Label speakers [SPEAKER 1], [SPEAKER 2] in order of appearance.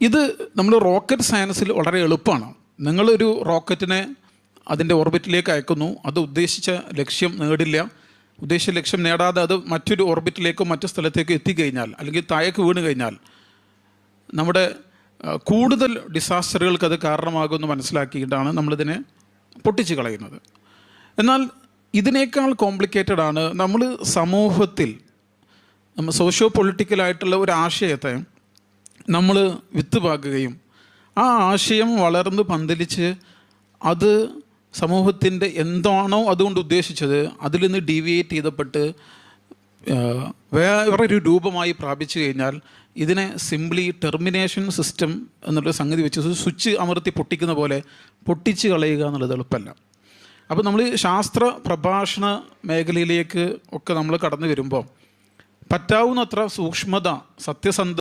[SPEAKER 1] ഇത് നമ്മൾ റോക്കറ്റ് സയൻസിൽ വളരെ എളുപ്പമാണ്. നിങ്ങളൊരു റോക്കറ്റിനെ അതിൻ്റെ ഓർബിറ്റിലേക്ക് അയക്കുന്നു, അത് ഉദ്ദേശിച്ച ലക്ഷ്യം നേടില്ല, ഉദ്ദേശിച്ച ലക്ഷ്യം നേടാതെ അത് മറ്റൊരു ഓർബിറ്റിലേക്കോ മറ്റു സ്ഥലത്തേക്കോ എത്തിക്കഴിഞ്ഞാൽ, അല്ലെങ്കിൽ താഴേക്ക് വീണ് കഴിഞ്ഞാൽ നമ്മുടെ കൂടുതൽ ഡിസാസ്റ്ററുകൾക്ക് അത് കാരണമാകുമെന്ന് മനസ്സിലാക്കിയിട്ടാണ് നമ്മളിതിനെ പൊട്ടിച്ച് കളയുന്നത്. എന്നാൽ ഇതിനേക്കാൾ കോംപ്ലിക്കേറ്റഡ് ആണ് നമ്മൾ സമൂഹത്തിൽ സോഷ്യോ പൊളിറ്റിക്കലായിട്ടുള്ള ഒരു ആശയത്തെ നമ്മൾ വിത്ത് പാകുകയും ആ ആശയം വളർന്ന് പന്തലിച്ച് അത് സമൂഹത്തിൻ്റെ എന്താണോ അതുകൊണ്ട് ഉദ്ദേശിച്ചത് അതിൽ നിന്ന് ഡീവിയേറ്റ് ചെയ്തപ്പെട്ട് വേറൊരു രൂപമായി പ്രാപിച്ചു കഴിഞ്ഞാൽ ഇതിനെ സിംപ്ലി ടെർമിനേഷൻ സിസ്റ്റം എന്നുള്ള സംഗതി വെച്ച് സ്വിച്ച് അമർത്തി പൊട്ടിക്കുന്ന പോലെ പൊട്ടിച്ച് കളയുക എന്നുള്ളത് എളുപ്പമല്ല. അപ്പോൾ നമ്മൾ ശാസ്ത്ര പ്രഭാഷണ മേഖലയിലേക്ക് ഒക്കെ നമ്മൾ കടന്നു വരുമ്പോൾ പറ്റാവുന്നത്ര സൂക്ഷ്മത, സത്യസന്ധത